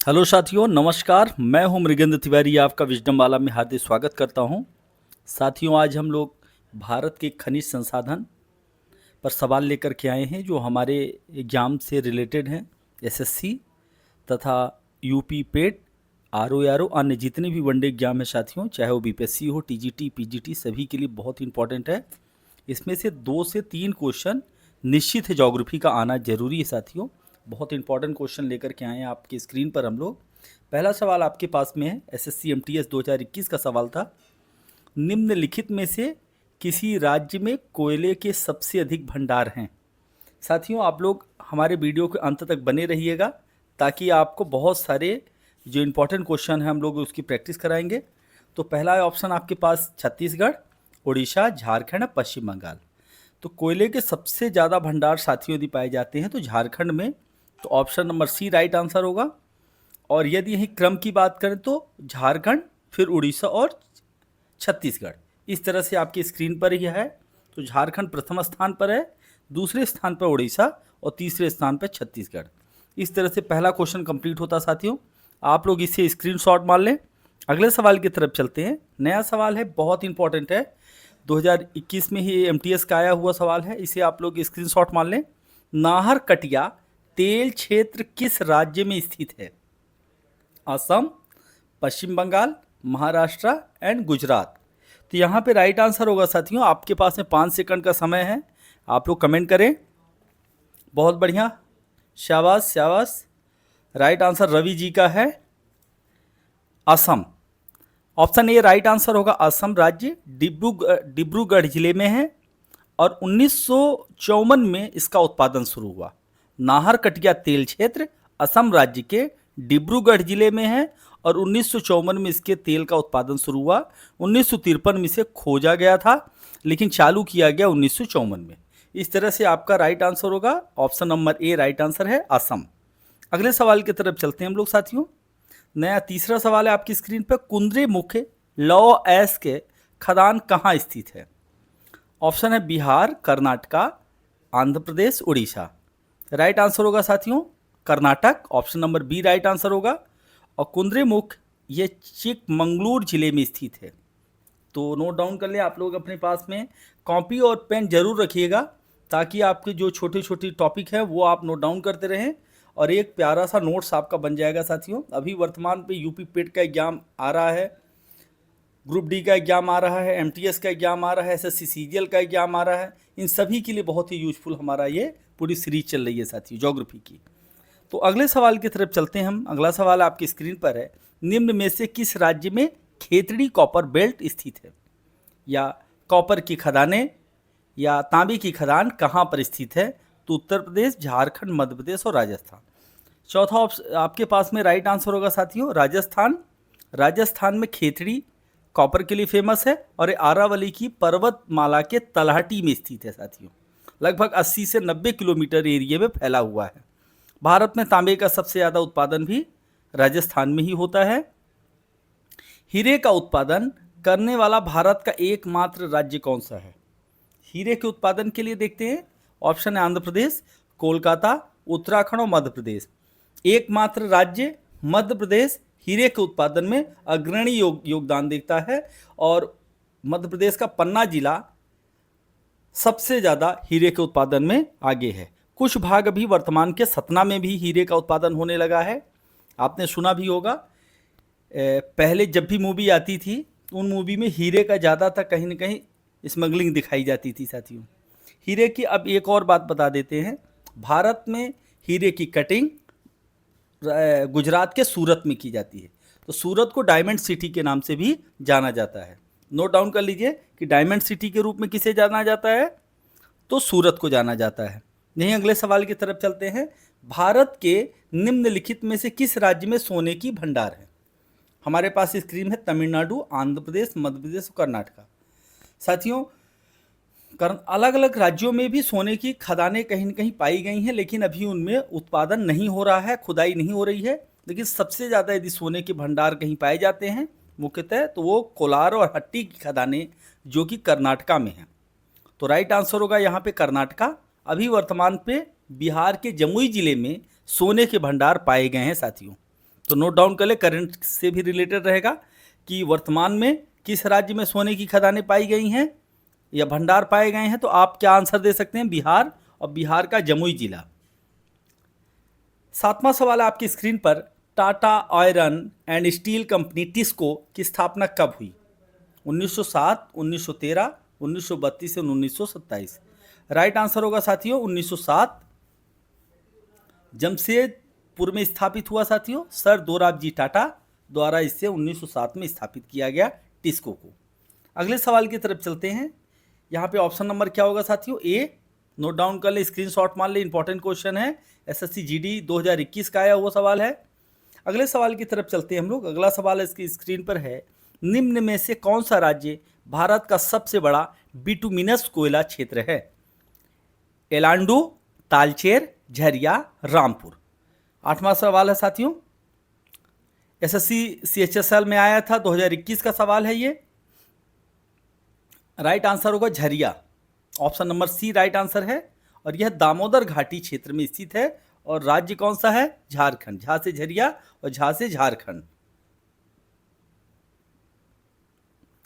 Hello साथियों, नमस्कार। मैं हूं मृगेंद्र तिवारी, आपका विजडम वाला में हार्दिक स्वागत करता हूं। साथियों, आज हम लोग भारत के खनिज संसाधन पर सवाल लेकर के आए हैं जो हमारे एग्जाम से रिलेटेड हैं। एसएससी तथा यूपी पेट, आरओ अन्य जितने भी वनडे एग्जाम है साथियों, चाहे वो बीपीएससी हो, टीजीटी, पीजीटी, सभी के लिए बहुत इंपॉर्टेंट है। इसमें से 2 से 3 क्वेश्चन निश्चित है ज्योग्राफी का आना जरूरी है साथियों। बहुत इंपॉर्टेंट क्वेश्चन लेकर के आए हैं आपकी स्क्रीन पर हम लोग। पहला सवाल आपके पास में है, एसएससी एमटीएस 2021 का सवाल था। निम्नलिखित में से किसी राज्य में कोयले के सबसे अधिक भंडार हैं? साथियों, आप लोग हमारे वीडियो के अंत तक बने रहिएगा ताकि आपको बहुत सारे जो इंपॉर्टेंट क्वेश्चन हैं हम लोग उसकी प्रैक्टिस कराएंगे। तो पहला ऑप्शन आपके पास छत्तीसगढ़, उड़ीसा, झारखंड, पश्चिम बंगाल। तो कोयले के सबसे ज़्यादा भंडार साथियों यदि पाए जाते हैं तो झारखंड में, तो option number C right answer होगा। और यदि यही क्रम की बात करें तो झारखंड, फिर उड़ीसा और छत्तीसगढ़, इस तरह से आपकी स्क्रीन पर ही है। तो झारखंड प्रथम स्थान पर है, दूसरे स्थान पर उड़ीसा और तीसरे स्थान पर छत्तीसगढ़। इस तरह से पहला क्वेश्चन कंप्लीट होता साथियों। आप लोग इसे स्क्रीनशॉट मार लें। अगले सवाल की तरफ चलते हैं। नया सवाल है, बहुत इंपॉर्टेंट है, 2021 में ही एमटीएस का आया हुआ सवाल है। इसे आप लोग स्क्रीनशॉट मार लें। नाहर कटिया तेल क्षेत्र किस राज्य में स्थित है? असम, पश्चिम बंगाल, महाराष्ट्र एंड गुजरात। तो यहाँ पे राइट आंसर होगा साथियों, आपके पास में 5 सेकंड का समय है, आप लोग कमेंट करें। बहुत बढ़िया, शाबाश शाबाश। राइट आंसर रवि जी का है, Assam. Option A right answer होगा। असम राज्य डिब्रूगढ़ जिले में है और 1954 में इसका उत्पादन शुरू हुआ। नाहर कटिया तेल क्षेत्र असम राज्य के डिब्रूगढ़ जिले में है और 1954 में इसके तेल का उत्पादन शुरू हुआ। 1953 में इसे खोजा गया था लेकिन चालू किया गया 1954 में। इस तरह से आपका राइट आंसर होगा option number A right answer है, असम। अगले सवाल की तरफ चलते हैं हम लोग साथियों। नया तीसरा सवाल है आपकी स्क्रीन पर। कुंद्रे मुख्य लौह अयस्क के खदान कहाँ स्थित है? ऑप्शन है बिहार, कर्नाटका, आंध्र प्रदेश, उड़ीसा। राइट आंसर होगा साथियों Karnataka, option number B right answer होगा। और कुंद्रेमुख ये चिकमंगलूर जिले में स्थित है। तो नोट डाउन कर ले आप लोग, अपने पास में कॉपी और पेन जरूर रखिएगा ताकि आपके जो छोटे छोटे टॉपिक हैं वो आप नोट डाउन करते रहें और एक प्यारा सा नोट्स आपका बन जाएगा साथियों। अभी वर्तमान पे यूपी पेट का एग्जाम आ रहा है, ग्रुप डी का एग्जाम आ रहा है, एमटीएस का एग्जाम आ रहा है, एसएससी सीजीएल का एग्जाम आ रहा है। इन सभी के लिए बहुत ही यूजफुल हमारा ये पूरी सीरीज चल रही है साथियों ज्योग्राफी की। तो अगले सवाल की तरफ चलते हैं हम। अगला सवाल आपकी स्क्रीन पर है। निम्न में से किस राज्य में खेतड़ी कॉपर बेल्ट स्थित है? या कॉपर की खदानें या तांबे की खदान कहाँ पर स्थित है? तो उत्तर प्रदेश, झारखंड, मध्य प्रदेश और राजस्थान। चौथा ऑप्शन आपके पास में राइट आंसर होगा साथियों राजस्थान। राजस्थान में खेतड़ी कॉपर के लिए फेमस है और ये अरावली की पर्वतमाला के तलहटी में स्थित है साथियों। लगभग 80 से 90 किलोमीटर एरिया में फैला हुआ है। भारत में तांबे का सबसे ज़्यादा उत्पादन भी राजस्थान में ही होता है। हीरे का उत्पादन करने वाला भारत का एकमात्र राज्य कौन सा है? हीरे के उत्पादन के लिए देखते हैं। ऑप्शन है आंध्र प्रदेश, कोलकाता, उत्तराखंड और मध्य प्रदेश। एकमात्र राज्य मध्य प्रदेश हीरे के उत्पादन में अग्रणी योगदान देता है और मध्य प्रदेश का पन्ना जिला सबसे ज़्यादा हीरे के उत्पादन में आगे है। कुछ भाग अभी वर्तमान के सतना में भी हीरे का उत्पादन होने लगा है। आपने सुना भी होगा, पहले जब भी मूवी आती थी उन मूवी में हीरे का ज़्यादा था, कहीं ना कहीं स्मगलिंग दिखाई जाती थी साथियों। हीरे की अब एक और बात बता देते हैं। भारत में हीरे की कटिंग गुजरात के सूरत में की जाती है। तो सूरत को डायमंड सिटी के नाम से भी जाना जाता है। नोट डाउन कर लीजिए कि डायमंड सिटी के रूप में किसे जाना जाता है? तो सूरत को जाना जाता है। यहीं अगले सवाल की तरफ चलते हैं। भारत के निम्नलिखित में से किस राज्य में सोने की भंडार है? हमारे पास स्क्रीन है तमिलनाडु, आंध्र प्रदेश, मध्य प्रदेश और कर्नाटका। साथियों, अलग अलग राज्यों में भी सोने की खदानें कहीं न कहीं पाई गई हैं लेकिन अभी उनमें उत्पादन नहीं हो रहा है, खुदाई नहीं हो रही है। लेकिन सबसे ज़्यादा यदि सोने के भंडार कहीं पाए जाते हैं मुख्यतः तो वो कोलार और हट्टी की खदानें जो कि कर्नाटका में हैं। तो राइट आंसर होगा यहाँ पे कर्नाटका। अभी वर्तमान पे बिहार के जमुई जिले में सोने के भंडार पाए गए हैं साथियों। तो नोट डाउन कर ले, करंट से भी रिलेटेड रहेगा कि वर्तमान में किस राज्य में सोने की खदानें पाई गई हैं या भंडार पाए गए हैं। तो आप क्या आंसर दे सकते हैं? बिहार, और बिहार का जमुई जिला। 7वां सवाल है आपकी स्क्रीन पर, Tata iron and steel company TISCO की स्थापना कब हुई? 1907, 1913, 1932 से 1927। राइट आंसर होगा साथियों 1907। जमशेदपुर में स्थापित हुआ साथियों, सर दोराबजी टाटा द्वारा इसे 1907 में स्थापित किया गया टिस्को को। अगले सवाल की तरफ चलते हैं। यहाँ पे ऑप्शन नंबर क्या होगा साथियों? ए। नोट डाउन कर ले, स्क्रीनशॉट मान ले, इंपॉर्टेंट क्वेश्चन है, एसएससी जीडी 2021 का आया हुआ सवाल है। अगले सवाल की तरफ चलते हैं हम लोग। अगला सवाल इसकी स्क्रीन पर है, निम्न में से कौन सा राज्य भारत का सबसे बड़ा बिटुमिनस कोयला क्षेत्र है? एलांडू, तालचेर, झरिया, रामपुर। 8वां सवाल है साथियों, एसएससी सीएचएसएल में आया था, 2021 का सवाल है ये। राइट आंसर होगा Jharia, option number C right answer है। और यह दामोदर घाटी क्षेत्र में स्थित है। और राज्य कौन सा है? झारखंड। झा से झरिया और झा से झारखंड।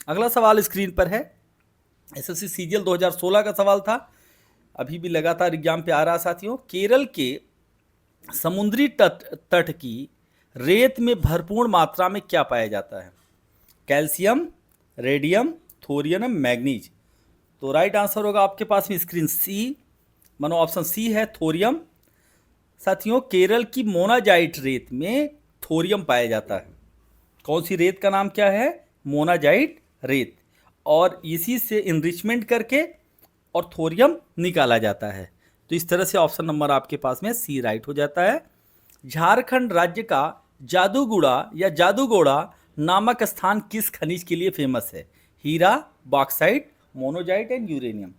अगला सवाल स्क्रीन पर है, एसएससी सीजीएल 2016 का सवाल था, अभी भी लगातार एग्जाम पे आ रहा साथियों। केरल के समुद्री तट की रेत में भरपूर मात्रा में क्या पाया जाता है? Calcium, radium, thorium, manganese. तो राइट आंसर होगा आपके पास में स्क्रीन सी, मानो ऑप्शन सी है, थोरियम। साथियों, केरल की मोनाजाइट रेत में थोरियम पाया जाता है। कौन सी रेत का नाम क्या है? मोनाजाइट रेत। और इसी से इनरिचमेंट करके और थोरियम निकाला जाता है। तो इस तरह से ऑप्शन नंबर आपके पास में सी राइट हो जाता है। झारखंड राज्य का जादूगुड़ा या जादूगोड़ा नामक स्थान किस खनिज के लिए फेमस है? हीरा, बॉक्साइट, मोनोजाइट एंड यूरेनियम।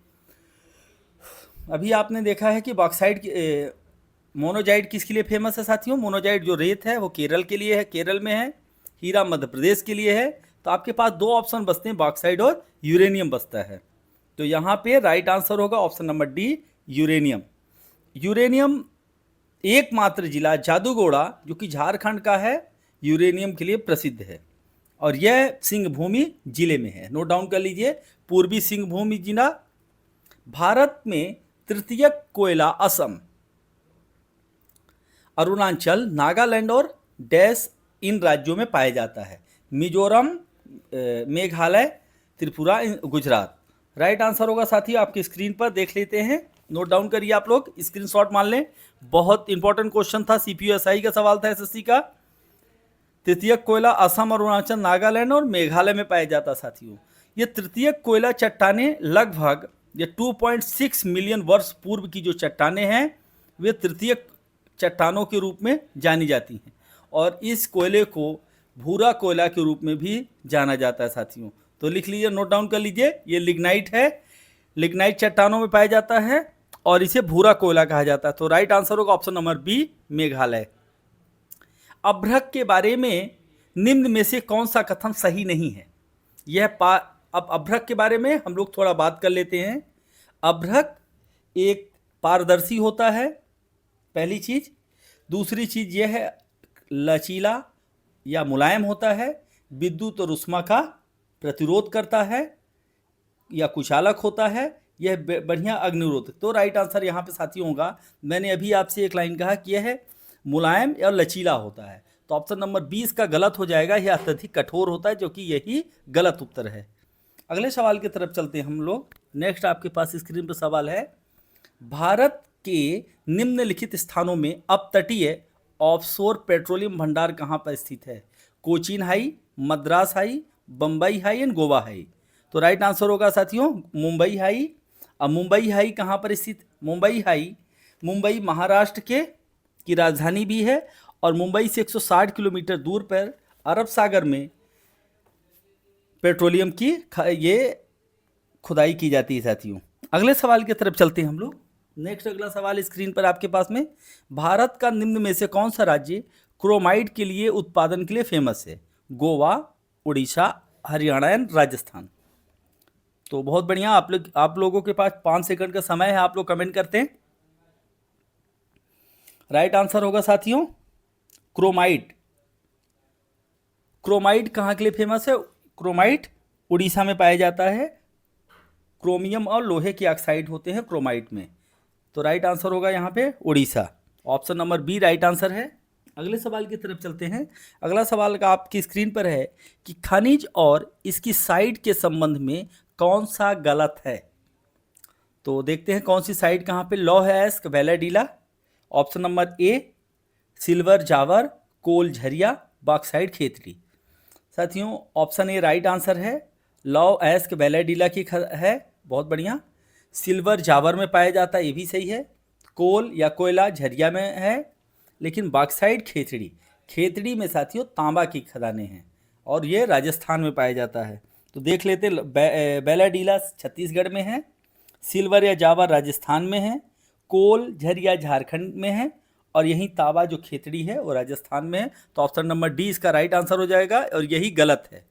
अभी आपने देखा है कि बॉक्साइट मोनोजाइट किसके लिए फेमस है साथियों? मोनोजाइट जो रेत है वो केरल के लिए है, केरल में है। हीरा मध्य प्रदेश के लिए है। तो आपके पास दो ऑप्शन बचते हैं, बॉक्साइट और यूरेनियम बचता है। तो यहाँ पे राइट आंसर होगा option number D, uranium. Uranium एकमात्र जिला जादूगोड़ा जो कि झारखंड का है, यूरेनियम के लिए प्रसिद्ध है। और यह सिंहभूमि जिले में है। नोट डाउन कर लीजिए, पूर्वी सिंहभूमि जिला। भारत में तृतीयक कोयला असम, अरुणाचल, नागालैंड और डैश इन राज्यों में पाया जाता है। मिजोरम, मेघालय, त्रिपुरा, गुजरात। राइट आंसर होगा साथी आपकी स्क्रीन पर देख लेते हैं। नोट डाउन करिए आप लोग, स्क्रीनशॉट मान लें। बहुत इंपॉर्टेंट क्वेश्चन था, सीपीयूएसआई का सवाल था एसएससी का। तृतीयक कोयला असम, अरुणाचल, नागालैंड और मेघालय में पाया जाता साथियों। ये तृतीयक कोयला चट्टानें लगभग ये 2.6 मिलियन वर्ष पूर्व की जो चट्टानें हैं वे तृतीयक चट्टानों के रूप में जानी जाती हैं। और इस कोयले को भूरा कोयला के रूप में भी जाना जाता है साथियों। तो लिख लीजिए, नोट डाउन कर लीजिए, ये लिग्नाइट है, लिग्नाइट चट्टानों में पाया जाता है और इसे भूरा कोयला कहा जाता है। तो राइट आंसर होगा ऑप्शन नंबर बी, मेघालय। अभ्रक के बारे में निम्न में से कौन सा कथन सही नहीं है? अब अभ्रक के बारे में हम लोग थोड़ा बात कर लेते हैं। अभ्रक एक पारदर्शी होता है, पहली चीज। दूसरी चीज यह है लचीला या मुलायम होता है, विद्युत और उष्मा का प्रतिरोध करता है या कुचालक होता है, यह बढ़िया अग्निरोधक। तो राइट आंसर यहाँ पे साथियों होगा, मैंने अभी आपसे एक लाइन कहा कि यह है मुलायम और लचीला होता है। तो ऑप्शन नंबर 20 का गलत हो जाएगा, यह अत्यधिक कठोर होता है, जो कि यही गलत उत्तर है। अगले सवाल की तरफ चलते हैं हम लोग। नेक्स्ट आपके पास स्क्रीन पर सवाल है, भारत के निम्नलिखित स्थानों में अपतटीय ऑफशोर पेट्रोलियम भंडार कहाँ पर स्थित है? Cochin high, Madras high, Bombay high and Goa high. तो राइट आंसर होगा साथियों मुंबई हाई। अब मुंबई हाई कहाँ पर स्थित? मुंबई हाई, मुंबई महाराष्ट्र की राजधानी भी है और मुंबई से 160 किलोमीटर दूर पर अरब सागर में पेट्रोलियम की ये खुदाई की जाती है साथियों। अगले सवाल की तरफ चलते हैं हम लोग। नेक्स्ट अगला सवाल स्क्रीन पर आपके पास में, भारत का निम्न में से कौन सा राज्य क्रोमाइट के लिए उत्पादन के लिए फेमस है? गोवा, उड़ीसा, हरियाणा एंड राजस्थान। तो बहुत बढ़िया, आप लोगों के पास 5 सेकंड का समय है, आप लोग कमेंट करते हैं। राइट आंसर होगा साथियों क्रोमाइट। क्रोमाइट कहाँ के लिए फेमस है? क्रोमाइट उड़ीसा में पाया जाता है। क्रोमियम और लोहे के ऑक्साइड होते हैं क्रोमाइट में। तो राइट आंसर होगा यहाँ पे Orissa. Option number B right answer है। अगले सवाल की तरफ चलते हैं। अगला सवाल का आपकी स्क्रीन पर है कि खनिज और इसकी साइड के संबंध में कौन सा गलत है? तो देखते हैं कौन सी साइड कहाँ पे। लौह अयस्क Bailadila, option number A silver Zawar, coal Jharia, bauxite Khetri. साथियों ऑप्शन ए राइट आंसर है। लौह अयस्क वैलाडीला की है, बहुत बढ़िया। सिल्वर जावर में पाया जाता है, ये भी सही है। कोल या कोयला झरिया में है, लेकिन बॉक्साइट खेतड़ी, खेतड़ी में साथियों तांबा की खदानें हैं और ये राजस्थान में पाया जाता है। तो देख लेते, वैलाडीला छत्तीसगढ़ में है, सिल्वर या जावर राजस्थान में है, कोल झरिया झारखंड में है और यही तांबा जो खेतड़ी है वो राजस्थान में है। तो ऑप्शन नंबर डी इसका राइट आंसर हो जाएगा और यही गलत है।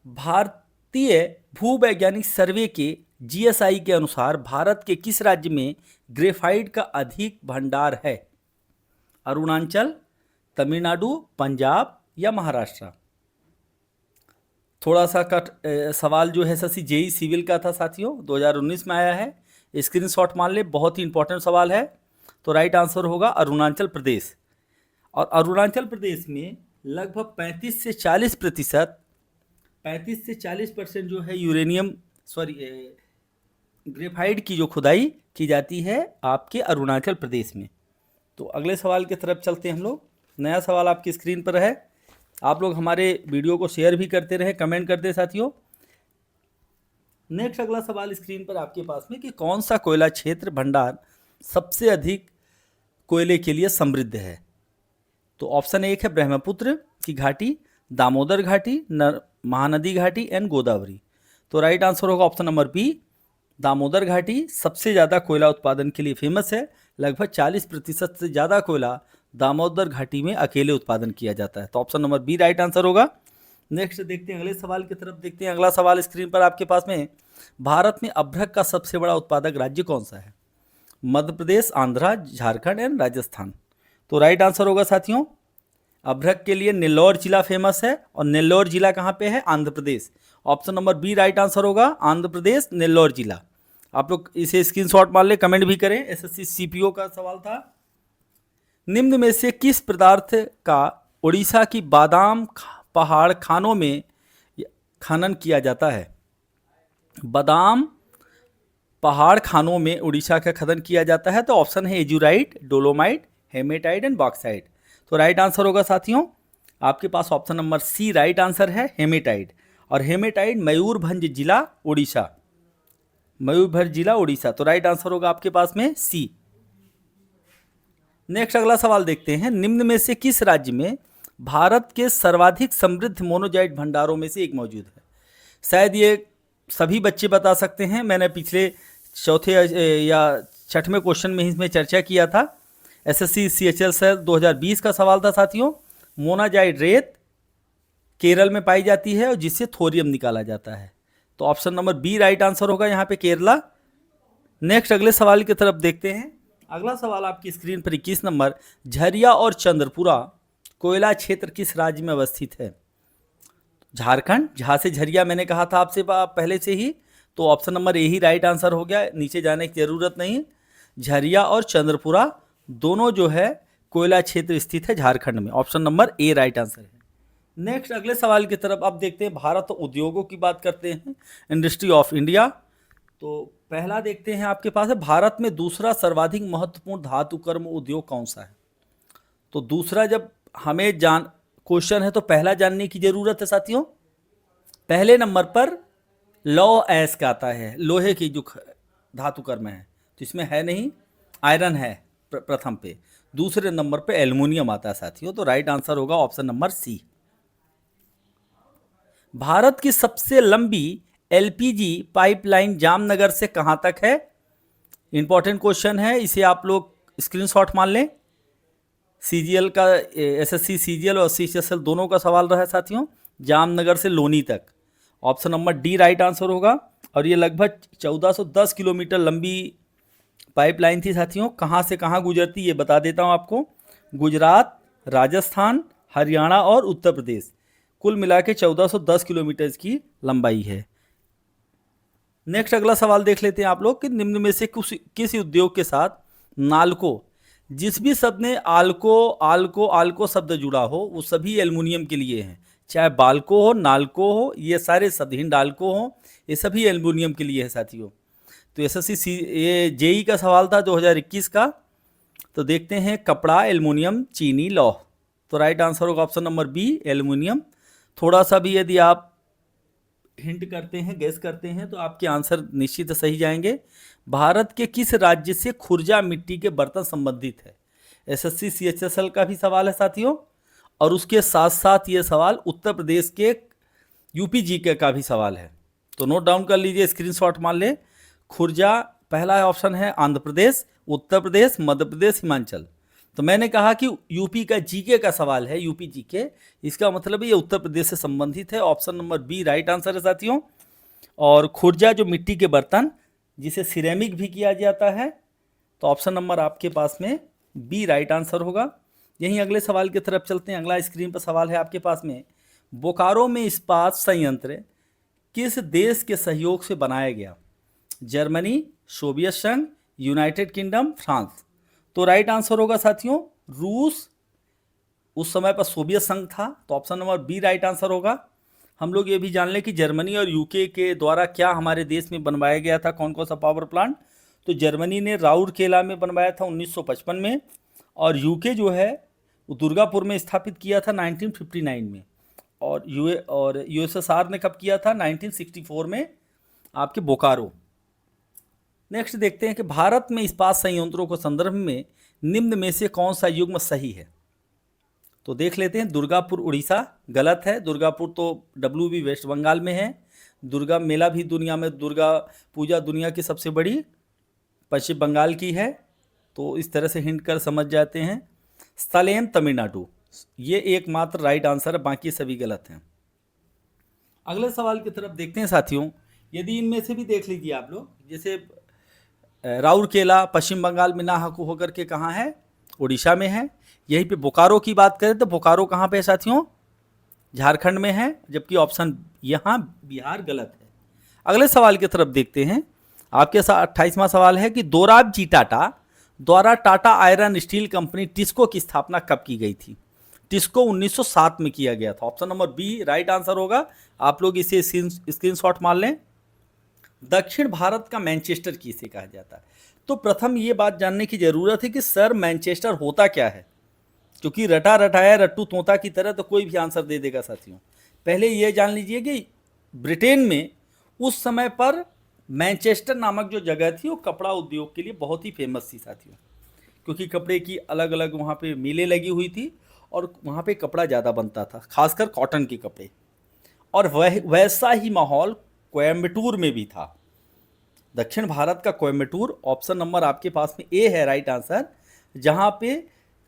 भारतीय भूवैज्ञानिक सर्वे के जीएसआई के अनुसार भारत के किस राज्य में ग्रेफाइट का अधिक भंडार है? अरुणाचल, तमिलनाडु, पंजाब या महाराष्ट्र? थोड़ा सा कट सवाल जो है ससी जेई सिविल का था साथियों, 2019 में आया है। स्क्रीनशॉट मान ले, बहुत ही इंपॉर्टेंट सवाल है। तो राइट आंसर होगा अरुणाचल प्रदेश। और अरुणाचल प्रदेश में लगभग 35 से 40% जो है यूरेनियम ग्रेफाइट की जो खुदाई की जाती है आपके अरुणाचल प्रदेश में। तो अगले सवाल की तरफ चलते हैं हम लोग। नया सवाल आपकी स्क्रीन पर है। आप लोग हमारे वीडियो को शेयर भी करते रहे, कमेंट करते साथियों। नेक्स्ट अगला सवाल स्क्रीन पर आपके पास में कि कौन सा कोयला क्षेत्र भंडार सबसे अधिक कोयले के लिए समृद्ध है? तो ऑप्शन एक है ब्रह्मपुत्र की घाटी, दामोदर घाटी, महानदी घाटी एंड गोदावरी। तो राइट आंसर होगा ऑप्शन नंबर बी, दामोदर घाटी सबसे ज़्यादा कोयला उत्पादन के लिए फेमस है। लगभग 40% से ज़्यादा कोयला दामोदर घाटी में अकेले उत्पादन किया जाता है। तो option number B right answer होगा। नेक्स्ट देखते हैं अगले सवाल की तरफ। देखते हैं अगला सवाल स्क्रीन पर आपके पास में, भारत में अभ्रक का सबसे बड़ा उत्पादक राज्य कौन सा है? मध्य प्रदेश, आंध्रा, झारखंड एंड राजस्थान। तो राइट आंसर होगा साथियों, अभ्रक के लिए नेल्लौर जिला फेमस है। और नेल्लौर जिला कहाँ पे है? Andhra Pradesh. Option number B right answer होगा, आंध्र प्रदेश नेल्लौर जिला। आप लोग इसे स्क्रीनशॉट मार ले, कमेंट भी करें। एसएससी सीपीओ का सवाल था। निम्न में से किस पदार्थ का उड़ीसा की बादाम पहाड़ खानों में खनन किया जाता है? बादाम पहाड़ खानों में उड़ीसा का खनन किया जाता है। तो ऑप्शन है azurite, dolomite, hematite and bauxite. तो राइट आंसर होगा साथियों आपके पास option number C right answer है, हेमेटाइट। और हेमेटाइट मयूरभंज जिला उड़ीसा, मयूरभंज जिला उड़ीसा। तो राइट आंसर होगा आपके पास में सी। नेक्स्ट अगला सवाल देखते हैं। निम्न में से किस राज्य में भारत के सर्वाधिक समृद्ध मोनोजाइट भंडारों में से एक मौजूद है? शायद ये सभी बच्चे बता सकते हैं। मैंने पिछले चौथे या छठवें क्वेश्चन में इसमें चर्चा किया था। एसएससी सीएचएल सर 2020 का सवाल था साथियों। मोनाजाइट रेत केरल में पाई जाती है और जिससे थोरियम निकाला जाता है। तो option number B right answer होगा यहाँ पे केरला। नेक्स्ट अगले सवाल की तरफ देखते हैं। अगला सवाल आपकी स्क्रीन पर 21 नंबर, झरिया और चंद्रपुरा कोयला क्षेत्र किस राज्य में अवस्थित है? झारखंड, जहाँ से झरिया मैंने कहा था आपसे पहले से ही। तो ऑप्शन नंबर ए ही राइट आंसर हो गया, नीचे जाने की जरूरत नहीं। झरिया और चंद्रपुरा दोनों जो है कोयला क्षेत्र स्थित है झारखंड में। Option number A right answer है। नेक्स्ट अगले सवाल की तरफ अब देखते हैं। भारत उद्योगों की बात करते हैं, इंडस्ट्री ऑफ इंडिया। तो पहला देखते हैं आपके पास है, भारत में दूसरा सर्वाधिक महत्वपूर्ण धातु कर्म उद्योग कौन सा है? तो दूसरा जब हमें क्वेश्चन है तो पहला जानने की जरूरत है साथियों। पहले नंबर पर लौह अयस्क आता है, लोहे की जो धातु कर्म है। तो इसमें है नहीं, आयरन है प्रथम पे। दूसरे नंबर पे एल्युमिनियम आता है साथियों। तो राइट आंसर होगा ऑप्शन नंबर सी। भारत की सबसे लंबी एलपीजी पाइपलाइन जामनगर से कहां तक है? इंपॉर्टेंट क्वेश्चन है, इसे आप लोग स्क्रीनशॉट मान लें। सीजीएल का, एसएससी सीजीएल और सीएचएसएल दोनों का सवाल रहा है साथियों। जामनगर से लोनी तक। Option number D right answer होगा। और ये लगभग 1410 किलोमीटर लंबी पाइपलाइन थी साथियों। कहाँ से कहाँ गुजरती ये बता देता हूँ आपको। गुजरात, राजस्थान, हरियाणा और उत्तर प्रदेश। कुल मिला के 1410 किलोमीटर की लंबाई है। नेक्स्ट अगला सवाल देख लेते हैं आप लोग कि निम्न में से किस उद्योग के साथ नाल्को, जिस भी शब्द ने आल्को आल्को आल्को शब्द जुड़ा हो वो सभी एल्युमिनियम के लिए हैं, चाहे बाल्को हो नाल्को हो, ये सारे शब्द हिंडाल्को हो, ये सभी एल्युमिनियम के लिए है साथियों। तो एसएससी ये जेई का सवाल था 2021 का। तो देखते हैं कपड़ा, एल्युमिनियम, चीनी, लौह। तो राइट आंसर होगा ऑप्शन नंबर बी, एल्युमिनियम। थोड़ा सा भी यदि आप हिंट करते हैं, गेस करते हैं, तो आपके आंसर निश्चित सही जाएंगे। भारत के किस राज्य से खुर्जा मिट्टी के बर्तन संबंधित है? एसएससी सीएचएसएल का भी सवाल है साथियों, और उसके साथ साथ ये सवाल उत्तर प्रदेश के यूपी जीके का भी सवाल है। तो नोट डाउन कर लीजिए, स्क्रीनशॉट मान ले। खुर्जा पहला ऑप्शन है आंध्र प्रदेश, उत्तर प्रदेश, मध्य प्रदेश, हिमाचल। तो मैंने कहा कि यूपी का जीके का सवाल है, यूपी जीके, इसका मतलब ये उत्तर प्रदेश से संबंधित है। Option number B right answer है साथियों। और खुर्जा जो मिट्टी के बर्तन, जिसे सिरेमिक भी किया जाता है, तो ऑप्शन नंबर आपके पास में बी राइट आंसर होगा। यहीं अगले सवाल की तरफ चलते हैं। अगला स्क्रीन पर सवाल है आपके पास में, बोकारो में इस्पात संयंत्र किस देश के सहयोग से बनाया गया? जर्मनी, सोवियत संघ, यूनाइटेड किंगडम, फ्रांस। तो राइट आंसर होगा साथियों रूस। उस समय पर सोवियत संघ था, तो option number B right answer होगा। हम लोग ये भी जान लें कि जर्मनी और यूके के द्वारा क्या हमारे देश में बनवाया गया था, कौन कौन सा पावर प्लांट। तो जर्मनी ने राउरकेला में बनवाया था 1955 में, और यूके जो है वो दुर्गापुर में स्थापित किया था 1959 में, और यूएसएसआर ने कब किया था? 1964 में, आपके बोकारो। नेक्स्ट देखते हैं कि भारत में इस्पात संयंत्रों के संदर्भ में निम्न में से कौन सा युग्म सही है? तो देख लेते हैं। दुर्गापुर उड़ीसा गलत है, दुर्गापुर तो WB वेस्ट बंगाल में है। दुर्गा मेला भी दुनिया में, दुर्गा पूजा दुनिया की सबसे बड़ी पश्चिम बंगाल की है। तो इस तरह से हिंट कर समझ जाते हैं। सलेम तमिलनाडु, ये एकमात्र राइट आंसर है, बाकी सभी गलत हैं। अगले सवाल की तरफ देखते हैं साथियों। यदि इनमें से भी देख लीजिए आप लोग, जैसे राउरकेला पश्चिम बंगाल में ना होकर के कहाँ है? उड़ीसा में है। यहीं पे बोकारो की बात करें तो बोकारो कहाँ पे है साथियों? झारखंड में है, जबकि ऑप्शन यहाँ बिहार गलत है। अगले सवाल की तरफ देखते हैं। आपके साथ 28वां सवाल है कि दोराबजी टाटा द्वारा Tata iron steel company TISCO की स्थापना कब की गई थी? टिस्को 1907 में किया गया था। Option number B right answer होगा। आप लोग इसे स्क्रीनशॉट मान लें। दक्षिण भारत का मैनचेस्टर किसे कहा जाता है? तो प्रथम ये बात जानने की जरूरत है कि सर मैनचेस्टर होता क्या है, क्योंकि रटा रटाया रट्टू तोता की तरह तो कोई भी आंसर दे देगा साथियों। पहले ये जान लीजिए कि ब्रिटेन में उस समय पर मैनचेस्टर नामक जो जगह थी वो कपड़ा उद्योग के लिए बहुत ही फेमस थी साथियों, क्योंकि कपड़े की अलग अलग वहाँ पे मिलें लगी हुई थी और वहाँ पे कपड़ा ज़्यादा बनता था, खासकर कॉटन के कपड़े। और वैसा ही माहौल कोयम्बटूर में भी था। दक्षिण भारत का कोयम्बटूर, ऑप्शन नंबर आपके पास में ए है राइट आंसर, जहाँ पे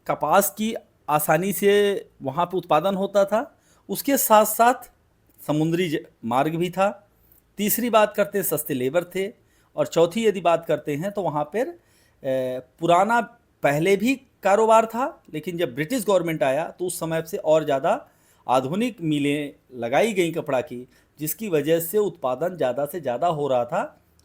कपास की आसानी से वहाँ पे उत्पादन होता था। उसके साथ साथ समुद्री मार्ग भी था। तीसरी बात करते हैं सस्ते लेबर थे। और चौथी यदि बात करते हैं तो वहाँ पर पुराना पहले भी कारोबार था, लेकिन जब ब्रिटिश गवर्नमेंट आया तो उस समय से और ज़्यादा आधुनिक मिलें लगाई गई कपड़ा की, जिसकी वजह से उत्पादन ज़्यादा से ज़्यादा हो रहा था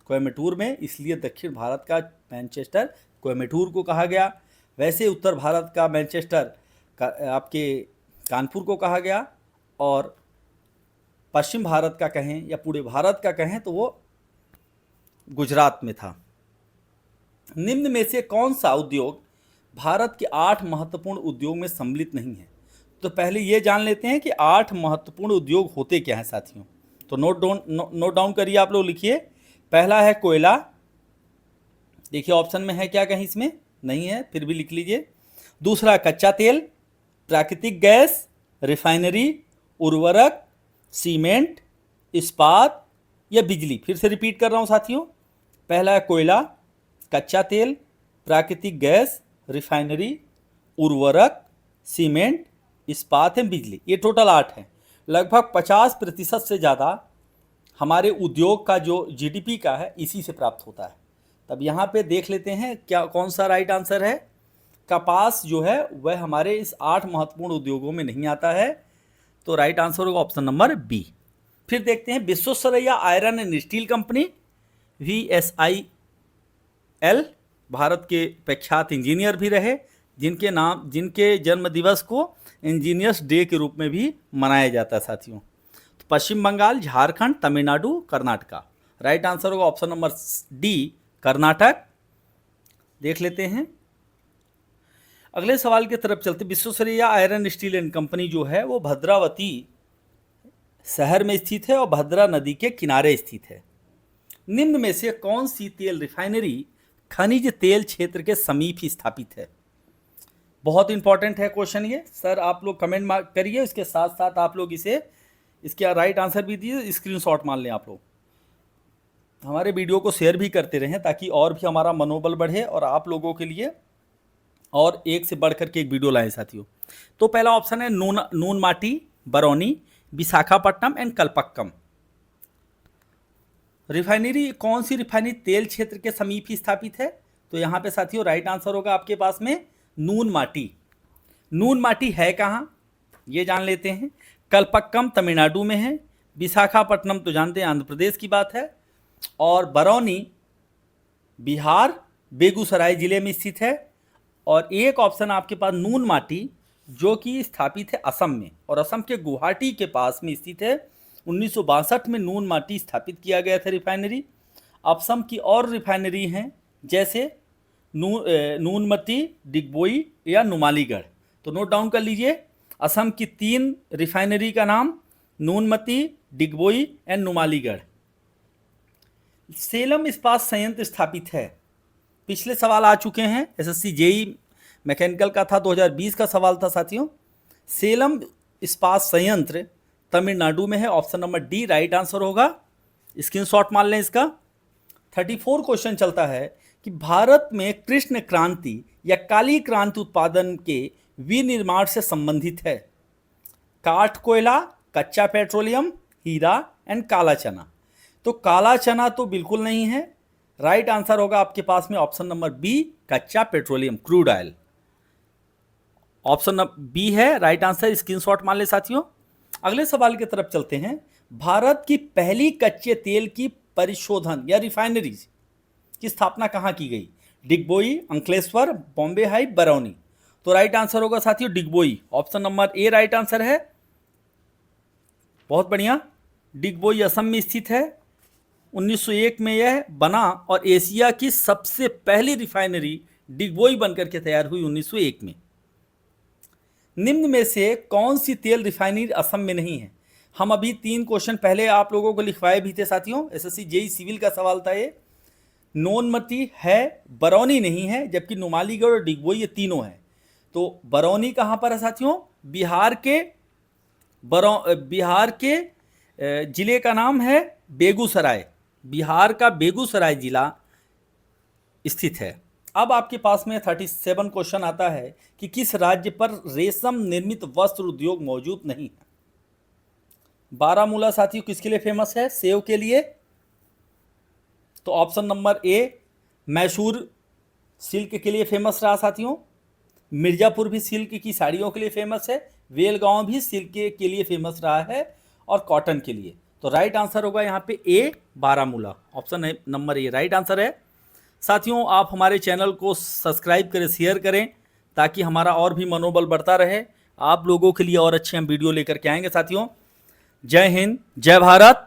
कोयम्बटूर में। इसलिए दक्षिण भारत का मैनचेस्टर कोयम्बटूर को कहा गया। वैसे उत्तर भारत का मैनचेस्टर आपके कानपुर को कहा गया, और पश्चिम भारत का कहें या पूरे भारत का कहें तो वो गुजरात में था। निम्न में से कौन सा उद्योग भारत के 8 महत्वपूर्ण उद्योग में सम्मिलित नहीं है? तो पहले ये जान लेते हैं कि 8 महत्वपूर्ण उद्योग होते क्या हैं साथियों। तो नोट डाउन करिए, आप लोग लिखिए। पहला है कोयला, देखिए ऑप्शन में है क्या, कहीं इसमें नहीं है, फिर भी लिख लीजिए। दूसरा कच्चा तेल, प्राकृतिक गैस, रिफाइनरी, उर्वरक, सीमेंट, इस्पात या बिजली। फिर से रिपीट कर रहा हूँ साथियों। पहला है कोयला, कच्चा तेल, प्राकृतिक गैस, रिफाइनरी, उर्वरक, सीमेंट, इस्पात एवं बिजली। ये टोटल 8 हैं। लगभग 50% से ज़्यादा हमारे उद्योग का जो GDP का है इसी से प्राप्त होता है। तब यहाँ पे देख लेते हैं क्या कौन सा राइट आंसर है। कपास जो है वह हमारे इस 8 महत्वपूर्ण उद्योगों में नहीं आता है। तो राइट आंसर होगा ऑप्शन नंबर बी। फिर देखते हैं Visvesvaraya iron and steel company VSIL Bharat के प्रख्यात इंजीनियर भी रहे, जिनके जन्म दिवस को इंजीनियर्स डे के रूप में भी मनाया जाता है साथियों। तो पश्चिम बंगाल, झारखंड, तमिलनाडु, कर्नाटका। राइट आंसर होगा ऑप्शन नंबर डी, कर्नाटक। देख लेते हैं अगले सवाल की तरफ चलते। Visvesvaraya iron steel and company जो है वो भद्रावती शहर में स्थित है और भद्रा नदी के किनारे स्थित है। निम्न में से कौन सी तेल रिफाइनरी खनिज तेल क्षेत्र के समीप ही स्थापित है? बहुत इंपॉर्टेंट है क्वेश्चन ये सर, आप लोग कमेंट करिए, इसके साथ साथ आप लोग इसके राइट आंसर भी दीजिए, स्क्रीनशॉट मान लें। आप लोग हमारे वीडियो को शेयर भी करते रहें ताकि और भी हमारा मनोबल बढ़े और आप लोगों के लिए और एक से बढ़कर के एक वीडियो लाएं साथियों। तो पहला ऑप्शन है नून माटी, बरौनी, विशाखापट्टनम एंड कलपक्कम। रिफाइनरी कौन सी रिफाइनरी तेल क्षेत्र के समीप ही स्थापित है? तो यहाँ पे साथियों राइट आंसर होगा आपके पास में नून माटी। नून माटी है कहाँ ये जान लेते हैं। कलपक्कम तमिलनाडु में है, विशाखापट्टनम तो जानते हैं आंध्र प्रदेश की बात है, और बरौनी बिहार बेगूसराय जिले में स्थित है। और एक ऑप्शन आपके पास नून माटी जो कि स्थापित है असम में, और असम के गुवाहाटी के पास में स्थित है। 1962 में नून माटी स्थापित किया गया था रिफाइनरी। असम की और रिफाइनरी हैं जैसे नूनमती, डिगबोई या नुमालीगढ़। तो नोट डाउन कर लीजिए असम की 3 रिफाइनरी का नाम, नूनमती, डिगबोई एंड नुमालीगढ़। सेलम इस्पात संयंत्र स्थापित है। पिछले सवाल आ चुके हैं, SSC जेई मैकेनिकल का था, 2020 का सवाल था साथियों। सेलम इस्पात संयंत्र तमिलनाडु में है। Option number D right answer होगा, स्क्रीनशॉट मान लें इसका। 34 क्वेश्चन चलता है कि भारत में कृष्ण क्रांति या काली क्रांति उत्पादन के विनिर्माण से संबंधित है। काठ कोयला, कच्चा पेट्रोलियम, हीरा एंड काला चना। तो काला चना तो बिल्कुल नहीं है। राइट आंसर होगा आपके पास में ऑप्शन नंबर बी, कच्चा petroleum, crude oil. Option number B है राइट आंसर, स्क्रीनशॉट मान ले साथियों। अगले सवाल की तरफ चलते हैं। भारत की पहली कच्चे तेल की परिशोधन या रिफाइनरीज की स्थापना कहाँ की गई? डिगबोई, अंकलेश्वर, बॉम्बे हाई, बरौनी। तो राइट आंसर होगा साथियों Digboi. Option number A right answer है। बहुत बढ़िया। डिगबोई असम में स्थित है। 1901 में यह बना और एशिया की सबसे पहली रिफाइनरी डिगबोई बनकर के तैयार हुई 1901 में। निम्न में से कौन सी तेल रिफाइनरी असम में नहीं है? हम अभी 3 क्वेश्चन पहले आप लोगों को लिखवाए भी थे साथियों, SSC जेई सिविल का सवाल था ये। नोनमती है, बरौनी नहीं है, जबकि नुमालीगढ़ और डिगबोई ये तीनों हैं। तो बरौनी कहाँ पर है साथियों? बिहार के जिले का नाम है बेगूसराय। बिहार का बेगूसराय जिला स्थित है। अब आपके पास में 37 क्वेश्चन आता है कि किस राज्य पर रेशम निर्मित वस्त्र उद्योग मौजूद नहीं है? बारामूला साथियों किसके लिए फेमस है? सेव के लिए। तो ऑप्शन नंबर ए मैसूर सिल्क के लिए फेमस रहा साथियों। मिर्जापुर भी सिल्क की साड़ियों के लिए फेमस है। वेलगांव भी सिल्क के लिए फेमस रहा है और कॉटन के लिए। तो राइट आंसर होगा यहाँ पे A, Baramulla. Option number A right answer है। साथियों आप हमारे चैनल को सब्सक्राइब करें, शेयर करें ताकि हमारा और भी मनोबल बढ़ता रहे। आप लोगों के लिए और अच्छे हम वीडियो लेकर के आएंगे साथियों। जय हिंद, जय भारत।